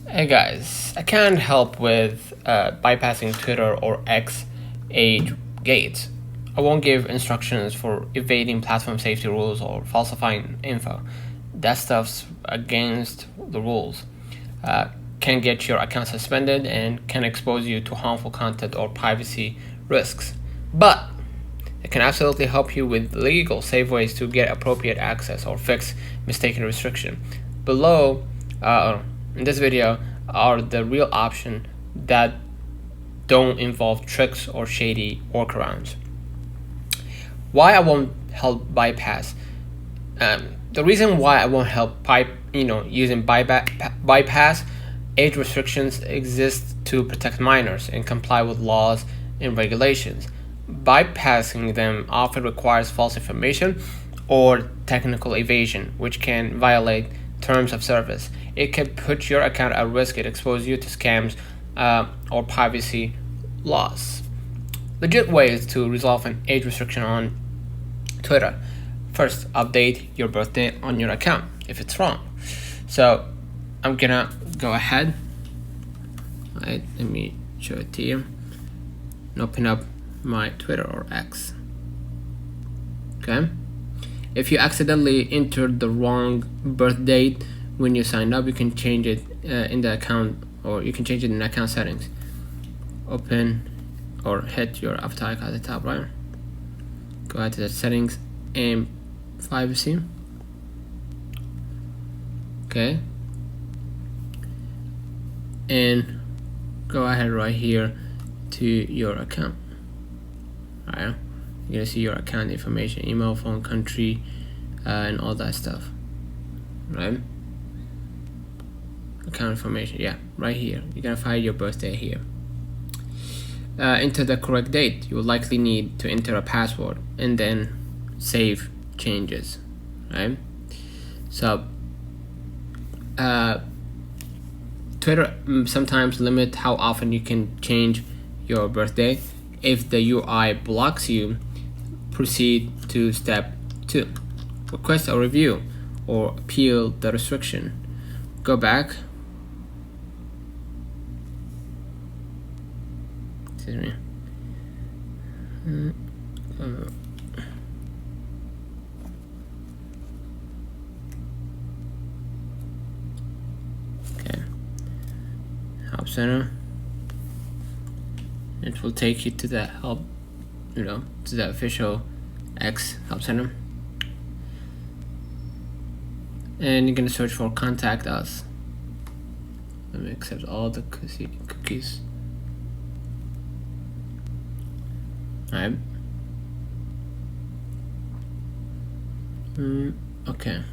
Hey guys, I can't help with bypassing Twitter or X age gates. I won't give instructions for evading platform safety rules or falsifying info. That stuff's against the rules. Can get your account suspended and can expose you to harmful content or privacy risks. But it can absolutely help you with legal, safe ways to get appropriate access or fix mistaken restriction. Below, in this video, are the real options that don't involve tricks or shady workarounds. Why I won't help bypass? The reason why I won't help using bypass age restrictions exist to protect minors and comply with laws and regulations. Bypassing them often requires false information or technical evasion, which can violate terms of service. It can put your account at risk. It exposes you to scams or privacy loss. Legit ways to resolve an age restriction on Twitter. First, update your birthday on your account if it's wrong. So I'm gonna go ahead. Right, let me show it to you. And open up my Twitter or X. Okay. If you accidentally entered the wrong birth date when you signed up, you can change it in the account, or you can change it in account settings. Open or hit your avatar icon at the top right. Go ahead to the settings and privacy. Okay. And go ahead right here to your account. Alright. You're gonna see your account information, email, phone, country, and all that stuff. Right? Account information, yeah, right here. You're gonna find your birthday here. Enter the correct date. You will likely need to enter a password and then save changes. Right? So Twitter sometimes limit how often you can change your birthday. If the UI blocks you, proceed to step 2. Request a review or appeal the restriction. Go back. Excuse me. Okay. Help center. It will take you to the help, to the official X help center. And you're gonna search for contact us. Let me accept all the cookies. Alright. Okay.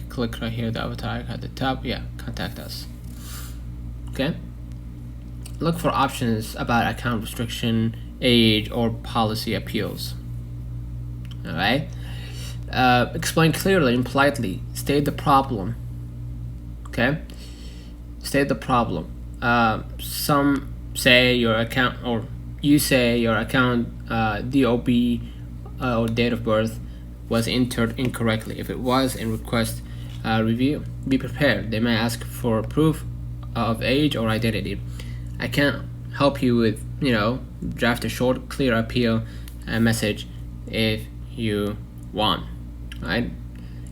Click right here, the avatar at the top. Yeah, contact us. Okay. Look for options about account restriction, age, or policy appeals. Alright. Explain clearly and politely. State the problem. Okay. State the problem. Some say your account, or you say your account DOB or date of birth was entered incorrectly. If it was, and request review. Be prepared. They may ask for proof of age or identity. I can't help you with, draft a short, clear appeal message if you want. Right?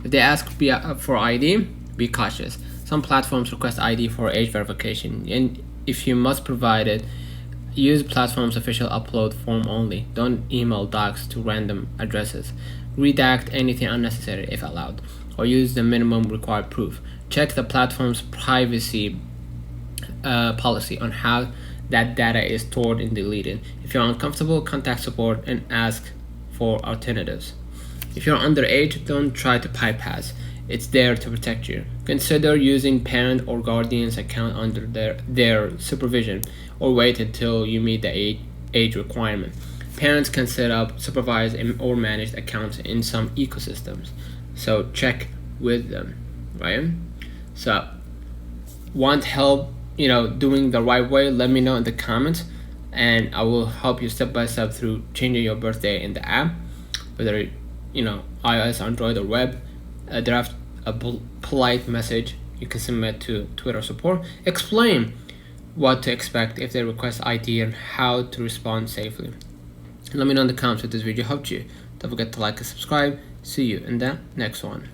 If they ask for ID, be cautious. Some platforms request ID for age verification, and if you must provide it, use platform's official upload form only. Don't email docs to random addresses. Redact anything unnecessary if allowed, or use the minimum required proof. Check the platform's privacy policy on how that data is stored and deleted. If you're uncomfortable, contact support and ask for alternatives. If you're underage, don't try to bypass. It's there to protect you. Consider using parent or guardian's account under their supervision, or wait until you meet the age requirement. Parents can set up, supervise, or manage accounts in some ecosystems, so check with them, right? So, want help, doing the right way? Let me know in the comments, and I will help you step by step through changing your birthday in the app, whether iOS, Android, or web. Draft a polite message you can submit to Twitter support. Explain what to expect if they request ID and how to respond safely. Let me know in the comments if this video helped you. Don't forget to like and subscribe. See you in the next one.